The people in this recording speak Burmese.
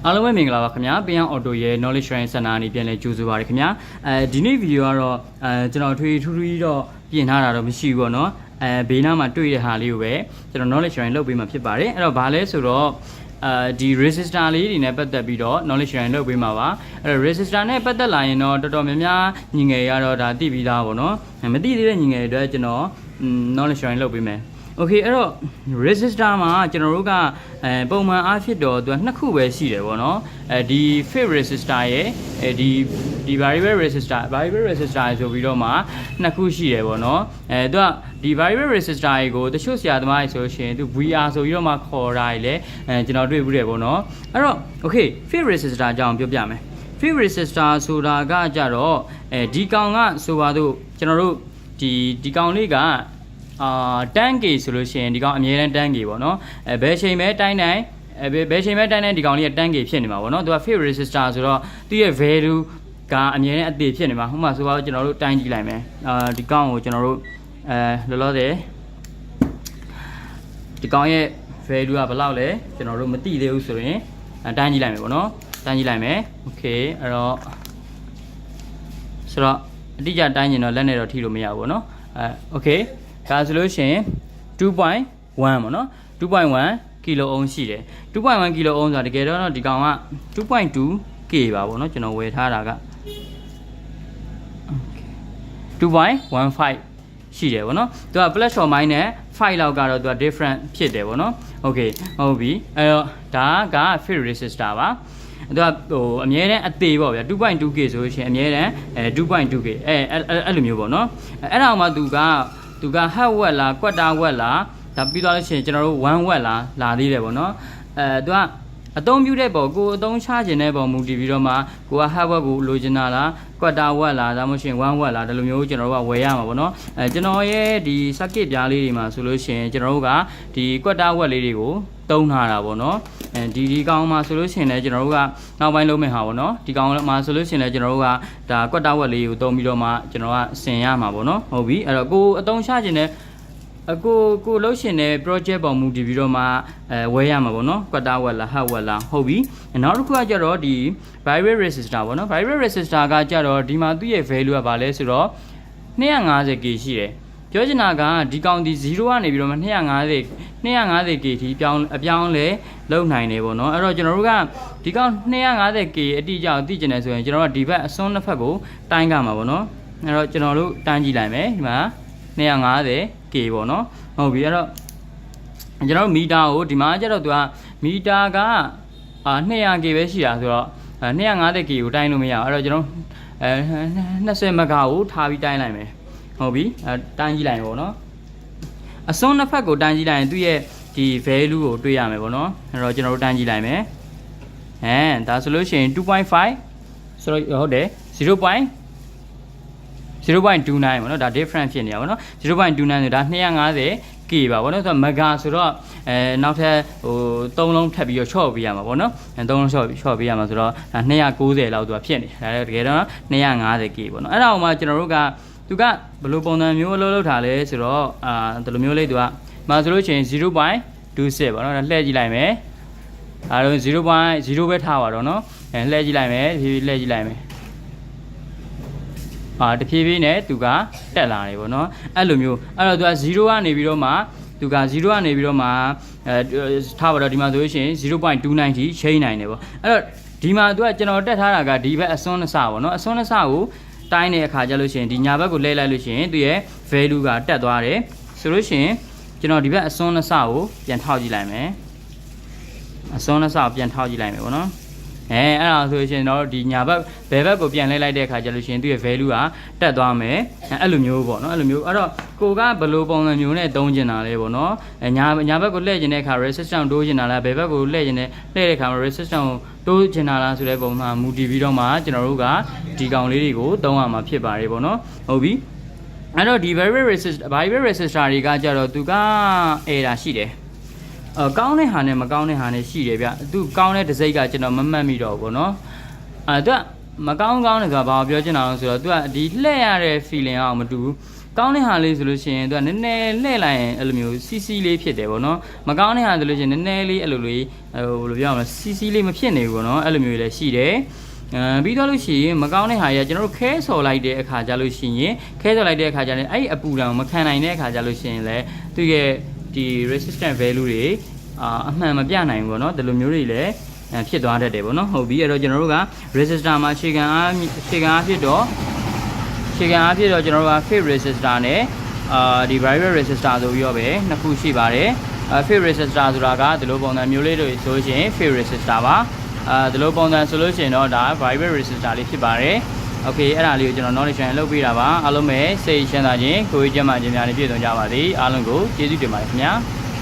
အားလုံးပဲမင်္ဂလာပါခင်ဗျာပြန်အောင် auto ရဲ့ knowledge sharing center အနေပြန်လဲကြိုဆိုပါရခင်ဗျာဒီနေ့ဗီဒီယိုကတော့ကျွန်တော်ထွေထူးတော့ပြင်ထားတာတော့မရှိဘူးပေါ့နော်ဘေးနားမှာတွေ့တဲ့ဟာလေးကိုပဲကျွန်တော် knowledge sharing လုပ်ပေးမှာဖြစ်ပါတယ်အဲ့တော့ဘာလဲဆိုတော့ဒီ resistor လေးတွေနဲ့ပတ်သက်ပြီးတော့ knowledge sharing လုပ်ပေးမှာပါအဲ့တော့ resistor နဲ့ပတ်သက်လာရင်တော့တော်တော်များများညီငယ်ရတော့ဒါသိပြီးသားပေါ့နော်မသိသေးတဲ့ညီငယ်တွေအတွက်ကျွန်တော် knowledge sharing လုပ်ပေးမယ်Okay အဲ့တော့ resistor မှာကျွန်တော်တို့ကပုံမှန်အားဖြင့်တော့သူကနှစ်ခုပဲရှိတယ်ပေါ့နော်ဒီ phase resistor ရဲ့ဒီ variable resistor ဆိုပြီးတော့မှနှစ်ခုရှိတယ်ပေါ့နော်သူကဒီ variable resistor ကိုတချို့ဆရာသမားတွေဆိုရှင်သူ VR ဆိုပြီးတော့မှခေါ်တာလေကျွန်တော်တွေ့ဘူးတယ်ပေါ့နော်အဲ့တော့ okay phase resistor အကြောင်းပြောပြမယ် phase resistor ဆိုတာကကြတော့ဒီကောင်ကဆိုပါတော့ကျွန်တော်တို့ဒီကောင်လေးကတန်းကေဆိုလို့ရှိရင်ဒီကောင်အမြဲတမ်းတန်းကေပေါ့နော်ဘယ်ချိန်ပဲတိုင်းတိုင်းဘယ်ချိန်ပဲတိုင်းတိုင်းဒီကောင်လေးကတန်းကေဖြစ်နေမှာပေါ့နော်သူက phase resistor ဆိုတော့သူ့ရဲ့ value ကအမြဲတမ်းအသေးဖြစ်နေမှာဟိုမှာဆိုတော့ကျွန်တော်တို့တိုင်းကြည့်လိုက်မယ်ဒီကောင်ကိုကျွန်တော်တို့လောလောဆယ်ဒီကောင်ရဲ့ value ကဘယ်လောက်လဲကျွန်တော်တို့မသိသေးဘူးဆိုရင်တိုင်းကြည့်လိုက်မယ်ပေါ့နော်တိုင်းကြည့်လိုက်မယ် okay အဲ့တော့ဆိုတော့အတိအကျတိုင်းရင်တော့လက်နဲ့တော့ထိလို့မရဘူးပေါ့နော်okayဒါဆိုလို့ရှိရင် 2.1 ပေါ့နော် 2.1 ကီလိုအုံးရှိတယ် 2.1 ကီလိုအုံးဆိုတာတကယ်တော့ဒီကောင်က 2.2K ပါပေါ့နော်ကျွန်တော်ဝယ်ထားတာက 2.15 ရှိတယ်ပေါ့နော်သူက plus or minus 5လောက်ကတော့သူက different ဖြစ်တယ်ပေါ့နော် okay ဟုတ်ပြီအဲ့တော့ဒါက phase resistor ပါသူကဟိုအမြဲတမ်းအသေးပေါ့ဗျာ 2.2K ဆိုလို့ရှိရင်အမြဲတမ်း 2.2K အဲ့လိုမျိုးပေါ့နော်အဲ့ဒါမှသူကhard watt လား quarter watt လားဒါပြီးသွားလို့ရှိရင်ကျွန်တော်တို့1 watt လားလာသေးတယ်ပေါ့နော်သူကအသုံးပြုတဲ့ပုံကိုအသုံးချခြင်းတဲ့ပုံမူတည်ပြီးတော့မှကိုက hard watt ကိုလိုချင်တာလား quarter watt လားဒါမှမဟုတ်ရှင်1 watt လားဒီလိုမျိုးကျွန်တော်တို့ကဝယ်ရမှာပေါ့နော်ကျွန်တော်ရဲ့ဒီ circuit ပြားလေးတွေမှာဆိုလို့ရှိရင်ကျွန်တော်တို့ကဒီ quarter watt လေးတွေကိုသုံးထားတာပေါ့နော်ဒီကောင်မှာဆိုလို့ရှိရင်လည်းကျွန်တော်တို့ကနောက်ပိုင်းလုံးမဲ့ဟာပေါ့နော်ဒီကောင်မှာဆိုလို့ရှိရင်လည်းကျွန်တော်တို့ကဒါ quarter watt လေးကိုသုံးပြီးတော့မှကျွန်တော်ကဆင်ရမှာပေါ့နော်ဟုတ်ပြီအဲ့တော့ကိုအသုံးချခြင်းတဲ့ကိုလှုပ်ရှင်တဲ့ project ပေါ်မူတည်ပြီးတော့မှဝဲရမှာပေါ့နော် quarter watt လား half watt လားဟုတ်ပြီနောက်တစ်ခုကကြတော့ဒီ variable resistor ပေါ့နော် variable resistor ကကြတော့ဒီမှာသူ့ရဲ့ value ကဘာလဲဆိုတော့ 250K ရှိတယ်ပြောချင်တာကဒီကောင်ဒီ0ကနေပြီးတော့မှ 250K ထိအပြောင်းလဲလုံနိုင်တယ်ပေါ့နော်အဲ့တော့ကျွန်တော်တို့ကဒီကောင် 250K အတိအကျသိကျင်တယ်ဆိုရင်ကျွန်တော်တို့ကဒီဘက်အစွန်းနှစ်ဖက်ကိုတိုင်းကြမှာပေါ့နော်အဲ့တော့ကျွန်တော်တို့တိုင်းကြည့်လိုက်မယ်ဒီမှာ 250K ပေါ့နော်ဟုတ်ပြီအဲ့တော့ကျွန်တော်မီတာကိုဒီမှာကျတော့သူကမီတာက200K ပဲရှိတာဆိုတော့250K ကိုတိုင်းလို့မရအောင်အဲ့တော့ကျွန်တော်20 mega ကိုထားပြီးတိုင်းလိုက်မယ်ဟုတ်ပြီတိုင်းကြည့်လိုက်ပေါ့နော်အစွန်းနှစ်ဖက်ကိုတိုင်းကြည့်လိုက်ရင်သူ့ရဲ့ဒီ value ကိုတွေ့ရမယ်ပေါ့နော်အဲ့တော့ကျွန်တော်တို့တိုင်းကြည့်လိုက်မယ်ဒါဆိုလို့ရှိရင် 2.5 ဆိုတော့ဟုတ်တယ် 0.29 ပေါ့နော်ဒါ different ဖြစ်နေတာပေါ့နော် 0.29 ဆိုတာ 250K ပါပေါ့နော်ဆိုတော့ mega ဆိုတော့နောက်ထပ်ဟို3လုံးထပ်ပြီးတော့ short ပေးရမှာပေါ့နော်3လုံး short ပေးရမှာဆိုတော့290လောက်သူကဖြစ်နေဒါတကယ်တော့ 250K ပေါ့နော်အဲ့ဒါအောင်မှကျွန်တော်တို့ကသူကဘယ်လိုပုံစံမျိုးလုပ်ထားလဲဆိုတော့ဒီလိုမျိုးလေးသူကမှာဆိုလို့ရှိရင် 0.26 ပေါ့နော်လှည့်ကြည့်လိုက်မယ်အဲတော့ 0.0 ပဲထားပါတော့နော်လှည့်ကြည့်လိုက်မယ်ဖြည်းဖြည်းလှည့်ကြည့်လိုက်မယ်တဖြည်းဖြည်းနဲ့သူကတက်လာတယ်ပေါ့နော်အဲ့လိုမျိုးအဲ့တော့သူက0ကနေပြီးတော့မှသူက0ကနေပြီးတော့မှထားပါတော့ဒီမှာဆိုလို့ရှိရင် 0.29 ထိချိန်နိုင်တယ်ပေါ့အဲ့တော့ဒီမှာသူကကျွန်တော်တက်ထားတာကဒီဘက်အစွန်းနှစ်ဆပေါ့နော်အစွန်းနှစ်ဆကိုတိုင်းတဲ့အခါကျလို့ရှိရင်ဒီညာဘက်ကိုလှည့်လိုက်လို့ရှိရင်သူရဲ့ value ကတက်သွားတယ်ဆိုလို့ရှိရင်ကျွန်တော်ဒီဘက်အစွန်းနှစ်ဆကိုပြန်ထောက်ကြည့်လိုက်မယ်အစွန်းနှစ်ဆကိုပြန်ထောက်ကြည့်လိုက်မယ်ပေါ့နော်အဲ့ဒါဆိုရှင်တော့ဒီညာဘက်ဘယ်ဘက်ကိုပြန်လှည့်လိုက်တဲ့အခါကျလို့ရှိရင်သူ့ရဲ့ value ကတက်သွားမယ်အဲ့လိုမျိုးပေါ့နော်အဲ့လိုမျိုးအဲ့တော့ကိုကဘယ်လိုပုံစံမျိုးနဲ့သုံးကျင်တာလဲပေါ့နော်ညာဘက်ကိုလှည့်ကျင်တဲ့အခါ resistance တိုးကျင်တာလားဘယ်ဘက်ကိုလှည့်ကျင်တဲ့အခါမှာ resistance ကိုတိုးကျင်တာလားဆိုတဲ့ပုံမှာမူတည်ပြီးတော့မှကျွန်တော်တို့ကဒီကောင်လေးတွေကိုသုံးရမှာဖြစ်ပါတယ်ပေါ့နော်ဟုတ်ပြီအဲ့တော့ဒီ variable resistor တွေကကြတော့သူကဒါရှိတယ်ကောင်းတဲ့ဟာနဲ့မကောင်းတဲ့ဟာနဲ့ရှိတယ်ဗျသူကောင်းတဲ့တစ်စိတ်ကကျွန်တော်မမှတ်မိတော့ဘူးเนาะသူကမကောင်းတယ်ဆိုတာဘာပြောချင်တာလဲဆိုတော့သူကဒီလှည့်ရတဲ့ feeling အောင်မတူဘူး ကောင်းတဲ့ဟာလေးဆိုလို့ရှိရင်သူကနည်းနည်းလှည့်လိုက်ရင်အဲ့လိုမျိုးစီးစီးလေးဖြစ်တယ်ပေါ့နော်မကောင်းတဲ့ဟာဆိုလို့ရှိရင်နည်းနည်းလေးအဲ့လိုလေးဟိုလိုပြောရမလဲစီးစီးလေးမဖြစ်နေဘူးပေါ့နော်အဲ့လိုမျိုးလည်းရှိတယ်ပြီးတော့လို့ရှိရင်မကောင်းတဲ့ဟာကြီးကကျွန်တော်တို့ခဲဆော်လိုက်တဲ့အခါကျလို့ရှိရင်ခဲဆော်လိုက်တဲ့အခါကျရင်အဲ့ဒီအပူဓာတ်ကိုမခံနိုင်တဲ့အခါကျလို့ရှိရင်လည်းသူ့ရဲ့ဒီ resistant value တွေအမှန်မပြနိုင်ဘူးပေါ့နော်ဒီလိုမျိုးတွေလည်းဖြစ်သွားတတ်တယ်ပေါ့နော်ဟုတ်ပြီအဲ့တော့ကျွန်တော်တို့က resistor မှာအခြေခံအားဖြစ်တော့ကျွန်တော်တို့က phase resistor နဲ့ဒီ variable resistor ဆိုပြီးတော့ပဲနှစ်ခုရှိပါတယ်phase resistor ဆိုတာကဒီလိုပုံစံမျိုးလေးတွေဆိုလို့ရှိရင် phase resistor ပါဒီလိုပုံစံဆိုလို့ရှိရင်တော့ဒါ variable resistor လေးဖြစ်ပါတယ်โอเคအဲ့ဒါလေးကိုကျွန်တော် knowledge share လုပ်ပေးတာပါအားလုံးပဲစိတ်ရှင်းသာခြင်းကိုယ်ကျန်းမာခြင်းများနဲ့ပြည့်စုံကြပါစေအားလုံးကိုကျေးဇူးတင်ပါတယ်ခင်ဗျာ